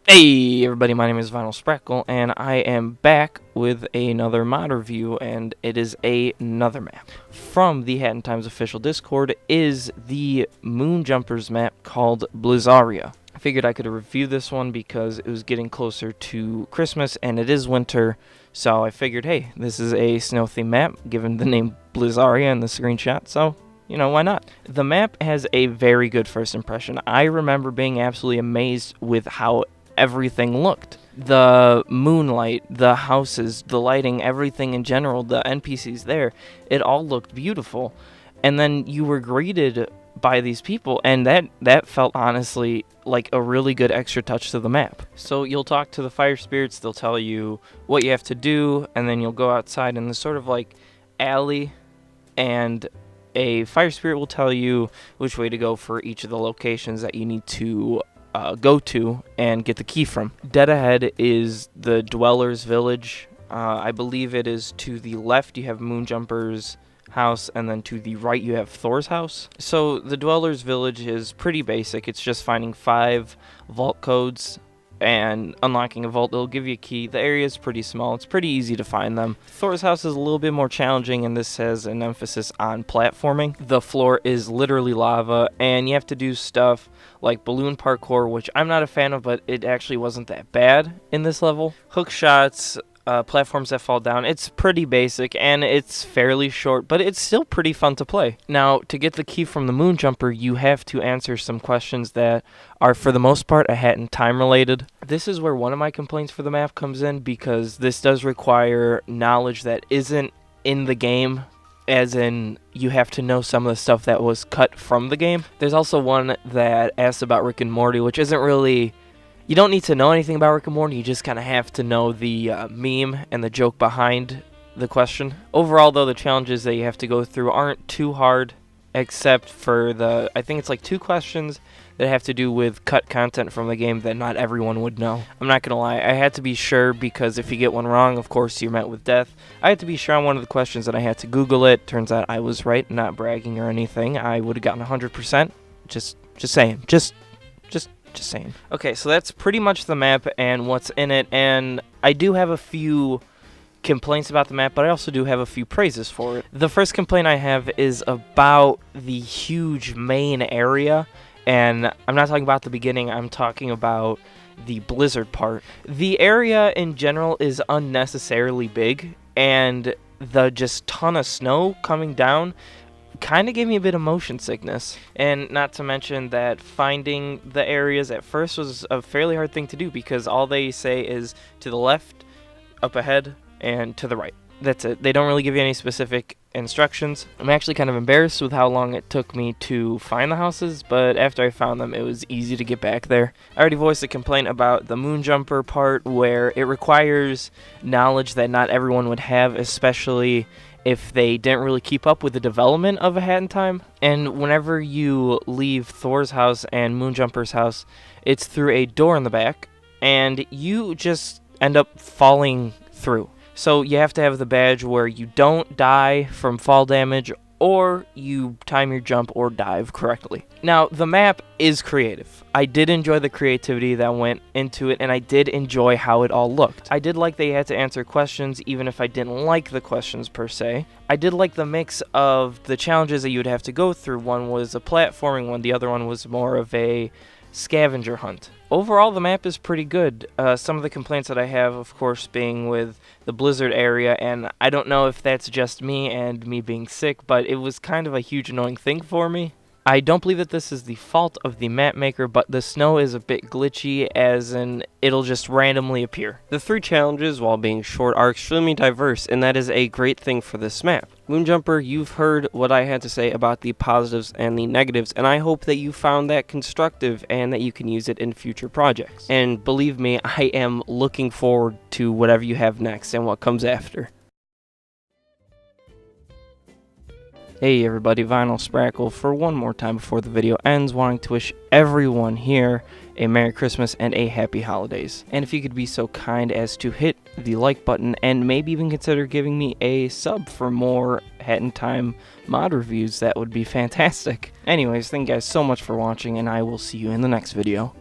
Hey everybody, my name is Vinyl Sprackle, and I am back with another mod review, and it is another map. From the Hat and Times official Discord is the Moonjumpers map called Blizzaria. I figured I could review this one because it was getting closer to Christmas, and it is winter, so I figured, hey, this is a snow-themed map, given the name Blizzaria in the screenshot, so you know, why not? The map has a very good first impression. I remember being absolutely amazed with how everything looked. The moonlight, the houses, the lighting, everything in general, the NPCs there, it all looked beautiful. And then you were greeted by these people, and that felt honestly like a really good extra touch to the map. So you'll talk to the fire spirits, they'll tell you what you have to do, and then you'll go outside in this sort of like alley, and a fire spirit will tell you which way to go for each of the locations that you need to go to and get the key from. Dead ahead is the Dweller's Village. I believe it is to the left you have Moonjumper's house, and then to the right you have Thor's house. So the Dweller's Village is pretty basic. It's just finding 5 vault codes and unlocking a vault. It'll give you a key. The area is pretty small. It's pretty easy to find them. Thor's house is a little bit more challenging, and this has an emphasis on platforming. The floor is literally lava, and you have to do stuff like balloon parkour, which I'm not a fan of, but it actually wasn't that bad in this level. Hook shots, platforms that fall down. It's pretty basic, and it's fairly short, but it's still pretty fun to play. Now, to get the key from the Moonjumper, you have to answer some questions that are, for the most part, a hat and time related. This is where one of my complaints for the map comes in, because this does require knowledge that isn't in the game, as in you have to know some of the stuff that was cut from the game. There's also one that asks about Rick and Morty, which isn't really... You don't need to know anything about Rick and Morty, you just kind of have to know the meme and the joke behind the question. Overall, though, the challenges that you have to go through aren't too hard, except for I think it's like 2 questions that have to do with cut content from the game that not everyone would know. I'm not gonna lie, I had to be sure, because if you get one wrong, of course you're met with death. I had to be sure on one of the questions, and I had to Google it. Turns out I was right, not bragging or anything. I would have gotten 100%. Just saying. Just saying. Okay, so that's pretty much the map and what's in it, and I do have a few complaints about the map, but I also do have a few praises for it. The first complaint I have is about the huge main area, and I'm not talking about the beginning, I'm talking about the blizzard part. The area in general is unnecessarily big, and the just ton of snow coming down kind of gave me a bit of motion sickness. And not to mention that finding the areas at first was a fairly hard thing to do, because all they say is to the left, up ahead, and to the right. That's it. They don't really give you any specific instructions. I'm actually kind of embarrassed with how long it took me to find the houses, but after I found them, it was easy to get back there. I already voiced a complaint about the Moonjumper part, where it requires knowledge that not everyone would have, especially if they didn't really keep up with the development of A Hat in Time. And whenever you leave Thor's house and Moonjumper's house, it's through a door in the back, and you just end up falling through. So you have to have the badge where you don't die from fall damage, or you time your jump or dive correctly. Now, the map is creative. I did enjoy the creativity that went into it, and I did enjoy how it all looked. I did like that you had to answer questions, even if I didn't like the questions per se. I did like the mix of the challenges that you would have to go through. One was a platforming one, the other one was more of a scavenger hunt. Overall, the map is pretty good. Some of the complaints that I have, of course, being with the blizzard area, and I don't know if that's just me and me being sick, but it was kind of a huge annoying thing for me. I don't believe that this is the fault of the map maker, but the snow is a bit glitchy, as in it'll just randomly appear. The 3 challenges, while being short, are extremely diverse, and that is a great thing for this map. Moonjumper, you've heard what I had to say about the positives and the negatives, and I hope that you found that constructive and that you can use it in future projects. And believe me, I am looking forward to whatever you have next and what comes after. Hey everybody, Vinyl Sprackle for one more time before the video ends, wanting to wish everyone here a Merry Christmas and a Happy Holidays. And if you could be so kind as to hit the like button and maybe even consider giving me a sub for more Hat in Time mod reviews, that would be fantastic. Anyways, thank you guys so much for watching, and I will see you in the next video.